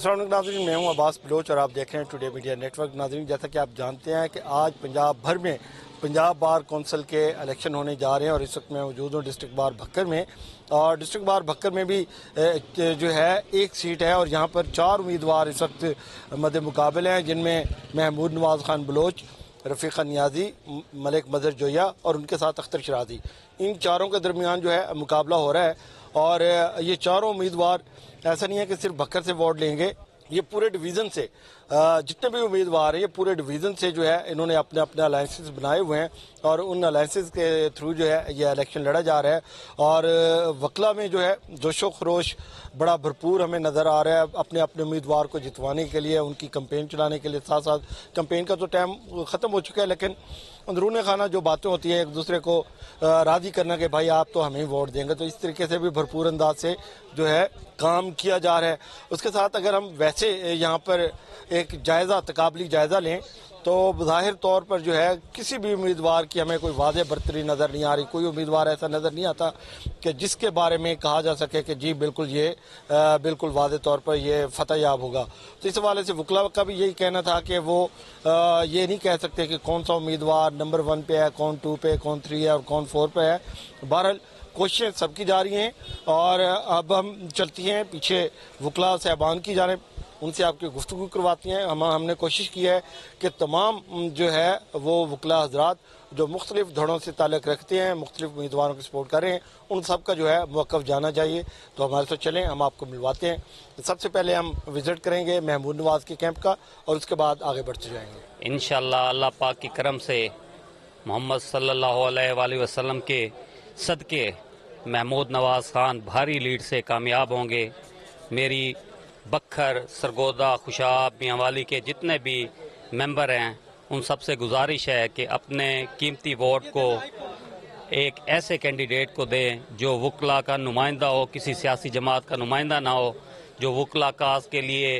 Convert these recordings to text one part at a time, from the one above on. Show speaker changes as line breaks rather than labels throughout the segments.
अस्सलाम वालेकुम नाज़रीन, मैं हूं अब्बास बलोच और आप देख रहे हैं टुडे मीडिया नेटवर्क। नाज़रीन, जैसा कि आप जानते हैं कि आज पंजाब भर में पंजाब बार कौंसिल के इलेक्शन होने जा रहे हैं और इस वक्त मैं मौजूद हूं डिस्ट्रिक्ट बार भक्कर में। और डिस्ट्रिक्ट बार भक्कर में भी जो है एक सीट है और यहाँ पर 4 उम्मीदवार इस वक्त मद्दे मुकाबले हैं, जिनमें महमूद नवाज़ खान बलोच, रफ़ीक़ा नियाज़ी, मलिक मज़हर जोया और उनके साथ अख्तर शराजी। इन चारों के दरमियान जो है मुकाबला हो रहा है और ये चारों उम्मीदवार ऐसा नहीं है कि सिर्फ भक्कर से वोट लेंगे, ये पूरे डिवीज़न से जितने भी उम्मीदवार हैं ये पूरे डिवीज़न से जो है इन्होंने अपने अपने अलायंसेस बनाए हुए हैं और उन अलायंसेस के थ्रू जो है ये इलेक्शन लड़ा जा रहा है। और वकला में जो है जोशो खरोश बड़ा भरपूर हमें नज़र आ रहा है अपने अपने उम्मीदवार को जितवाने के लिए, उनकी कंपेन चलाने के लिए। साथ साथ कंपेन का तो टाइम ख़त्म हो चुका है, लेकिन अंदरूनी खाना जो बातें होती हैं एक दूसरे को राज़ी करना कि भाई आप तो हमें ही वोट देंगे, तो इस तरीके से भी भरपूर अंदाज से जो है काम किया जा रहा है। उसके साथ अगर हम वैसे यहाँ पर एक जायज़ा तकाबली जायज़ा लें तो ज़ाहिर तौर पर जो है किसी भी उम्मीदवार की हमें कोई वाज़े बरतरी नज़र नहीं आ रही। कोई उम्मीदवार ऐसा नज़र नहीं आता कि जिसके बारे में कहा जा सके कि जी बिल्कुल ये बिल्कुल वाज़े तौर पर ये फतह याब होगा। तो इस हवाले से वकला का भी यही कहना था कि वो ये नहीं कह सकते कि कौन सा उम्मीदवार नंबर 1 पे है, कौन 2 पे, कौन 3 है और कौन 4 पे है। बहरहाल कोशिशें सबकी जा रही हैं और अब हम चलती हैं पीछे वकला साहबान की जानिब, उनसे आपकी गुफ्तगू करवाती हैं। हमने कोशिश की है कि तमाम जो है वो वकला हजरात जो मुख्तलिफ धड़ों से ताल्लुक़ रखते हैं, मुख्तलिफ उम्मीदवारों की सपोर्ट कर रहे हैं, उन सब का जो है मौक़िफ़ जाना चाहिए। तो हमारे साथ चलें, हम आपको मिलवाते हैं। सबसे पहले हम विज़िट करेंगे महमूद नवाज़ के कैंप का और उसके बाद आगे बढ़ते जाएंगे
इंशाअल्लाह। अल्लाह पाक की करम से मोहम्मद सल्लल्लाहु अलैहि वसल्लम के सदके महमूद नवाज़ खान भारी लीड से कामयाब होंगे। मेरी बखर, सरगोदा, खुशाब, मियांवाली के जितने भी मेंबर हैं उन सबसे गुजारिश है कि अपने कीमती वोट को एक ऐसे कैंडिडेट को दें जो वकला का नुमाइंदा हो, किसी सियासी जमात का नुमाइंदा ना हो, जो वकला काज के लिए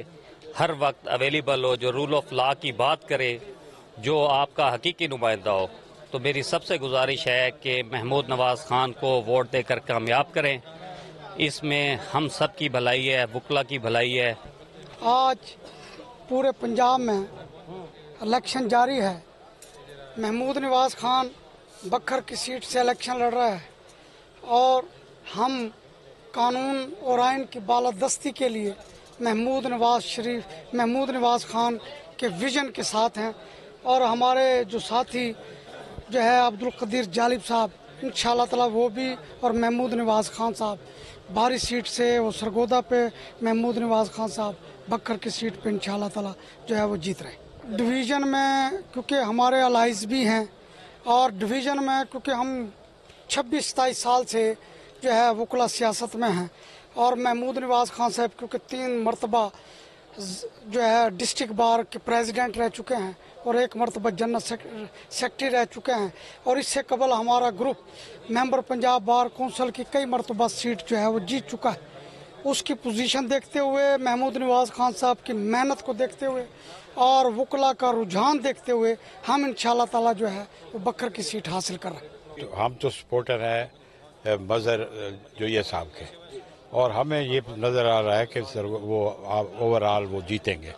हर वक्त अवेलेबल हो, जो रूल ऑफ लॉ की बात करे, जो आपका हकीकी नुमाइंदा हो। तो मेरी सबसे गुजारिश है कि महमूद नवाज़ खान को वोट देकर कामयाब करें। इसमें हम सब की भलाई है, वकला की भलाई है।
आज पूरे पंजाब में इलेक्शन जारी है। महमूद नवाज़ खान बखर की सीट से इलेक्शन लड़ रहा है और हम कानून और आइन की बालादस्ती के लिए महमूद नवाज़ खान के विजन के साथ हैं। और हमारे जो साथी जो है अब्दुल कदीर जालिब साहब, इंशाअल्लाह ताला वो भी, और महमूद नवाज़ खान साहब बारी सीट से, वो सरगोदा पे महमूद नवाज़ खान साहब बखर की सीट पे इंशाअल्लाह ताला जो है वो जीत रहे। डिवीज़न में क्योंकि हमारे अलाइज भी हैं और डिवीज़न में क्योंकि हम 26-27 साल से जो है वकला सियासत में हैं और महमूद नवाज़ खान साहब क्योंकि 3 मरतबा जो है डिस्ट्रिक्ट बार के प्रेसिडेंट रह चुके हैं और 1 मरतबा जनरल सेक्रेटरी रह चुके हैं और इससे कबल हमारा group member Punjab bar council की कई मरतबा सीट जो है वो जीत चुका है। उसकी पोजीशन देखते हुए, महमूद नवाज़ खान साहब की मेहनत को देखते हुए और वकला का रुझान देखते हुए हम इंशाअल्लाह ताला जो है वो बखर की सीट हासिल कर रहे हैं।
तो हम तो सपोर्टर है मज़हर जोया साहब के और हमें ये नज़र आ रहा है कि सर वो ओवरऑल वो जीतेंगे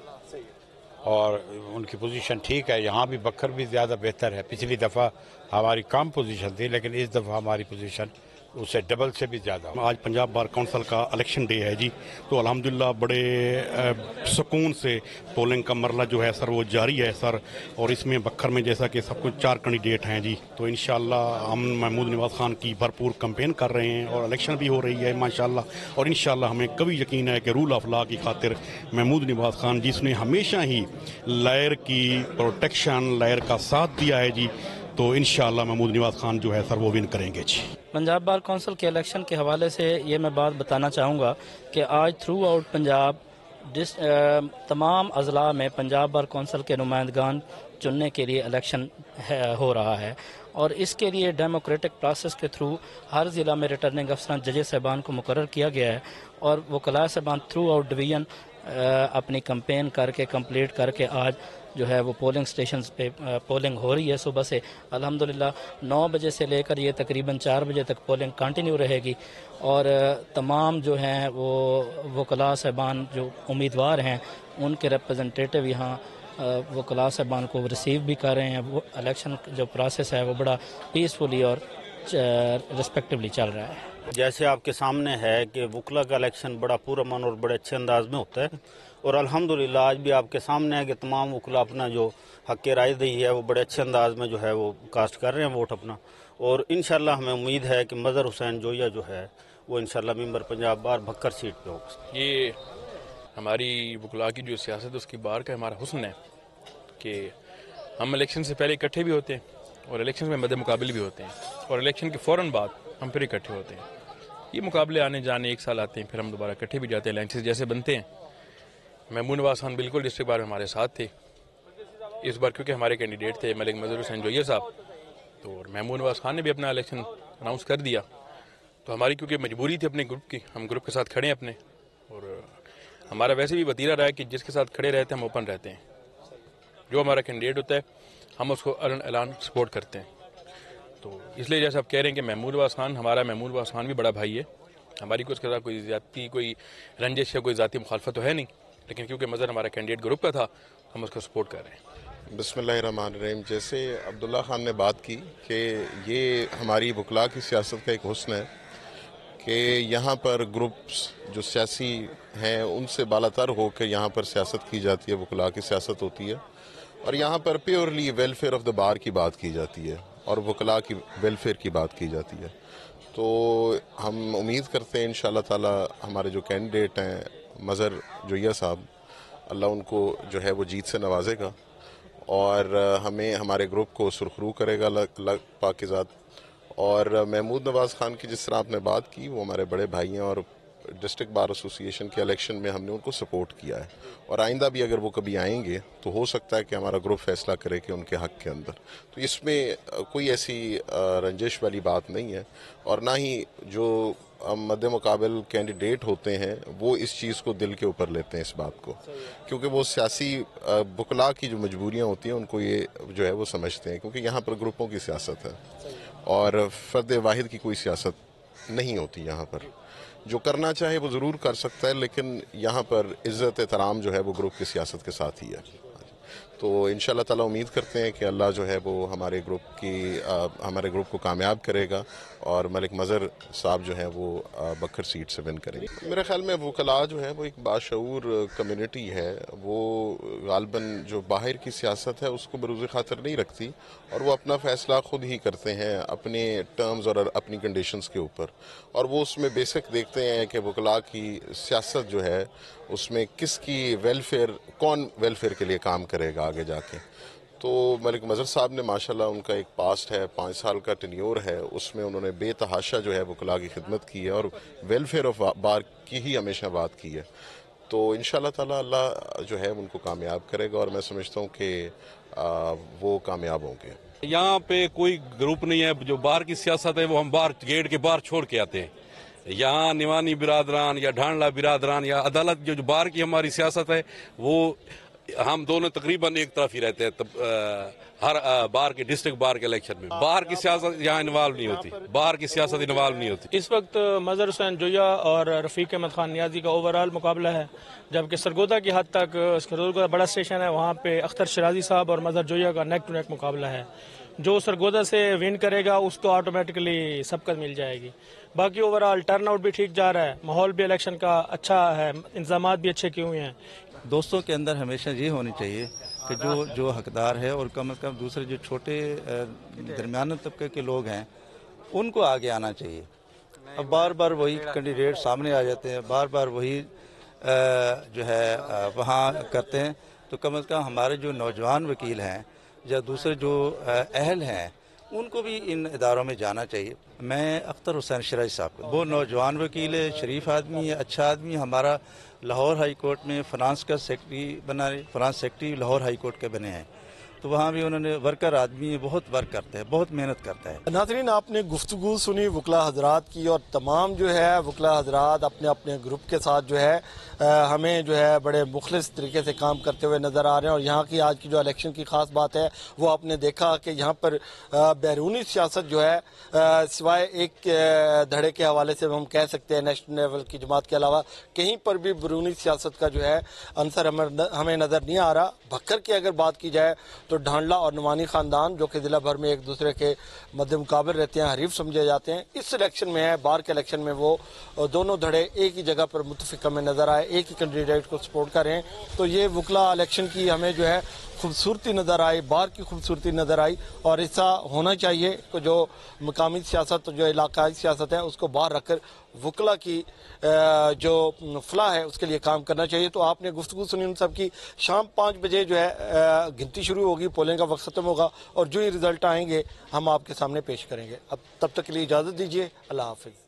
और उनकी पोजीशन ठीक है। यहाँ भी बखर भी ज़्यादा बेहतर है। पिछली दफ़ा हमारी कम पोजीशन थी लेकिन इस दफ़ा हमारी पोजीशन उससे डबल से भी ज़्यादा।
आज पंजाब बार काउंसिल का इलेक्शन डे है जी, तो अल्हम्दुलिल्लाह बड़े सुकून से पोलिंग का मरला जो है सर वो जारी है सर। और इसमें बखर में जैसा कि सब कुछ 4 कैंडिडेट हैं जी, तो इंशाअल्लाह हम महमूद नवाज़ खान की भरपूर कैंपेन कर रहे हैं और इलेक्शन भी हो रही है माशाअल्लाह। और इंशाअल्लाह हमें कभी यकीन है कि रूल ऑफ लॉ की खातिर महमूद नवाज़ खान जिसने हमेशा ही लॉयर की प्रोटेक्शन, लॉयर का साथ दिया है जी, तो इंशाअल्लाह महमूद नवाज़ खान जो है सर वो विन करेंगे जी।
पंजाब बार कौंसिल के इलेक्शन के हवाले से ये मैं बात बताना चाहूँगा कि आज थ्रू आउट पंजाब तमाम अजला में पंजाब बार कौंसिल के नुमाइंदगान चुनने के लिए इलेक्शन हो रहा है और इसके लिए डेमोक्रेटिक प्रोसेस के थ्रू हर ज़िला में रिटर्निंग अफसरान जज साहबान को मुकर्रर किया गया है और वकला साहबान थ्रू आउट डिवीज़न अपनी कंपेन करके कंप्लीट करके आज जो है वो पोलिंग स्टेशन पे पोलिंग हो रही है सुबह से। अल्हम्दुलिल्लाह 9 बजे से लेकर ये तकरीबन 4 बजे तक पोलिंग कंटिन्यू रहेगी और तमाम जो हैं वो वकला साहबान जो उम्मीदवार हैं उनके रिप्रेजेंटेटिव यहाँ वकला साहबान को रिसीव भी कर रहे हैं। वो इलेक्शन जो प्रोसेस है वो बड़ा पीसफुली और रिस्पेक्टिवली चल रहा है।
जैसे आपके सामने है कि वकला का इलेक्शन बड़ा पुरअमन और बड़े अच्छे अंदाज में होता है और अल्हम्दुलिल्लाह आज भी आपके सामने है कि तमाम वकला अपना जो हक़ राय दी है वो बड़े अच्छे अंदाज में जो है वो कास्ट कर रहे हैं वोट अपना। और इंशाल्लाह हमें उम्मीद है कि मज़हर हुसैन जोया जो है वो इंशाल्लाह मेंबर पंजाब बार भक्कर सीट पे होगा।
ये हमारी वकला की जो सियासत है उसकी बार का हमारा हुस्न है कि हम इलेक्शन से पहले इकट्ठे भी होते हैं और इलेक्शन में मद्दे मुकाबले भी होते हैं और इलेक्शन के फ़ौरन बाद हम फिर इकट्ठे होते हैं। ये मुकाबले आने जाने एक साल आते हैं, फिर हम दोबारा इकट्ठे भी जाते हैं, अलायंसेस जैसे बनते हैं। महमूद नवाज़ खान बिल्कुल डिस्ट्रिक्ट बार में हमारे साथ थे इस बार, क्योंकि हमारे कैंडिडेट थे मलिक मज़हर हुसैन जोया साहब, तो महमूद नवाज़ खान ने भी अपना इलेक्शन अनाउंस कर दिया। तो हमारी क्योंकि मजबूरी थी अपने ग्रुप की, हम ग्रुप के साथ खड़े हैं अपने, और हमारा वैसे भी वतीरा रहा है कि जिसके साथ खड़े रहते हैं हम ओपन रहते हैं। जो हमारा कैंडिडेट होता है हम उसको ऐलान सपोर्ट करते हैं। तो इसलिए जैसे आप कह रहे हैं कि महमूद नवाज़ खान, हमारा महमूद नवाज़ खान भी बड़ा भाई है, हमारी को उसके साथ कोई ज़्यादती, कोई रंजिश या कोई ज़ाती मुखालफत तो है नहीं, लेकिन क्योंकि मज़हर हमारा कैंडिडेट ग्रुप का था हम उसको सपोर्ट कर रहे हैं।
बिस्मिल्लाहिर्रहमानिर्रहीम। जैसे अब्दुल्ला खान ने बात की कि ये हमारी वकला की सियासत का एक हुस्न है कि यहाँ पर ग्रुप्स जो सियासी हैं उनसे बालातर होकर यहाँ पर सियासत की जाती है, वकला की सियासत होती है और यहाँ पर purely welfare of the bar की बात की जाती है और वकला की वेलफेयर की बात की जाती है। तो हम उम्मीद करते हैं इंशाअल्लाह ताला हमारे जो कैंडिडेट हैं मज़हर जोया साहब, अल्लाह उनको जो है वो जीत से नवाजेगा और हमें हमारे ग्रुप को सुरखरू करेगा लग पाकिज़ात। और महमूद नवाज़ खान की जिस तरह आपने बात की, वो हमारे बड़े भाई हैं और डिस्ट्रिक्ट बार एसोसिएशन के इलेक्शन में हमने उनको सपोर्ट किया है और आइंदा भी अगर वो कभी आएंगे तो हो सकता है कि हमारा ग्रुप फैसला करे कि उनके हक़ के अंदर। तो इसमें कोई ऐसी रंजिश वाली बात नहीं है और ना ही जो मद्दे मुकाबल कैंडिडेट होते हैं वो इस चीज़ को दिल के ऊपर लेते हैं इस बात को, क्योंकि वो सियासी वकला की जो मजबूरियाँ होती हैं उनको ये जो है वो समझते हैं, क्योंकि यहाँ पर ग्रुपों की सियासत है और फ़र्द वाहिद की कोई सियासत नहीं होती। यहाँ पर जो करना चाहे वो ज़रूर कर सकता है, लेकिन यहाँ पर इज़्ज़त एहतराम जो है वो ग्रुप की सियासत के साथ ही है। तो इंशाअल्लाह ताला उम्मीद करते हैं कि अल्लाह जो है वो हमारे ग्रुप को कामयाब करेगा और मलिक मज़हर साहब जो है वो बखर सीट से विन करेंगे। मेरे ख्याल में वकला जो है वो एक बाशऊर कम्युनिटी है, वो गालबन जो बाहर की सियासत है उसको बरूज़ ख़ातर नहीं रखती और वो अपना फ़ैसला ख़ुद ही करते हैं अपने टर्म्स और अपनी कंडीशंस के ऊपर, और वो उसमें बेसिक देखते हैं कि वकला की सियासत जो है उसमें किसकी वेलफेयर, कौन वेलफेयर के लिए काम करेगा आगे जाके। तो मलिक मज़हर साहब ने माशाल्लाह उनका एक पास्ट है, 5 साल का टेन्योर है, उसमें उन्होंने बेतहाशा जो है वकला की खिदमत की है और वेलफेयर ऑफ बार की ही हमेशा बात की है। तो इंशाअल्लाह ताला अल्लाह जो है उनको कामयाब करेगा और मैं समझता हूँ कि वो कामयाब होंगे।
यहाँ पे कोई ग्रुप नहीं है, जो बाहर की सियासत है वो हम बाहर गेट के बाहर छोड़ के आते हैं। यहाँ निवानी बिरादरान या ढांडला बिरादरान या अदालत जो बाहर की हमारी सियासत है वो हम दोनों तकरीबन एक तरफ ही रहते हैं। हर बार के डिस्ट्रिक्ट बार के इलेक्शन में बाहर की सियासत यहाँ इन्वॉल्व नहीं होती, बाहर की सियासत इन्वॉल्व नहीं होती।
इस वक्त मज़हर हुसैन जोया और रफ़ीक अहमद खान नियाजी का ओवरऑल मुकाबला है, जबकि सरगोदा की हद तक सरगोदा बड़ा स्टेशन है, वहाँ पे अख्तर शराजी साहब और मज़हर जोया का नेक टू नेक मुकाबला है। जो सरगोदा से विन करेगा उसको ऑटोमेटिकली सबकत मिल जाएगी। बाकी ओवरऑल टर्नआउट भी ठीक जा रहा है, माहौल भी इलेक्शन का अच्छा है, इंतजाम भी अच्छे किए हुए हैं।
दोस्तों के अंदर हमेशा ये होनी चाहिए कि जो हकदार है और कम से कम दूसरे जो छोटे दरमियाना तबके के लोग हैं उनको आगे आना चाहिए। अब बार बार वही कैंडिडेट सामने आ जाते हैं, बार बार वही जो है वहाँ करते हैं, तो कम से कम हमारे जो नौजवान वकील हैं या दूसरे जो अहल हैं उनको भी इन इदारों में जाना चाहिए। मैं अख्तर हुसैन शराजी साहब, वो नौजवान वकील है, शरीफ आदमी है, अच्छा आदमी, हमारा लाहौर हाई कोर्ट में फाइनेंस का सेक्रेटरी बना, finance secretary Lahore high court के बने हैं तो वहाँ भी उन्होंने वर्कर आदमी बहुत वर्क करते हैं, बहुत मेहनत करता है।
नाज़रीन, आपने गुफ्तगू सुनी वकला हजरात की, और तमाम जो है वकला हजरात अपने अपने ग्रुप के साथ जो है हमें जो है बड़े मुखलिस तरीके से काम करते हुए नज़र आ रहे हैं। और यहाँ की आज की जो इलेक्शन की ख़ास बात है वो आपने देखा कि यहाँ पर बैरूनी सियासत जो है सिवाय एक धड़े के हवाले से हम कह सकते हैं नेशनल लेवल की जमात के अलावा कहीं पर भी बैरूनी सियासत का जो है अंसर हमें नज़र नहीं आ रहा। भक्कर की अगर बात की जाए तो ढांडला और नुमानी ख़ानदान जो कि ज़िला भर में एक दूसरे के मद्दे मुकाबले रहते हैं, हरीफ समझे जाते हैं, इस इलेक्शन में है बार के इलेक्शन में वो दोनों धड़े एक ही जगह पर मुतफिक में नज़र आए, एक ही कैंडिडेट को सपोर्ट करें। तो ये वकला इलेक्शन की हमें जो है खूबसूरती नज़र आई, बार की खूबसूरती नज़र आई, और ऐसा होना चाहिए कि जो मकामी सियासत जो इलाकाई सियासत है उसको बाहर रखकर वकला की जो फलाह है उसके लिए काम करना चाहिए। तो आपने गुफ्तगू सुनी उन सब की। शाम 5 बजे जो है गिनती शुरू होगी, पोलिंग का वक्त ख़त्म होगा, और जो ही रिजल्ट आएंगे हम आपके सामने पेश करेंगे। अब तब तक के लिए इजाज़त दीजिए। अल्लाह हाफिज़।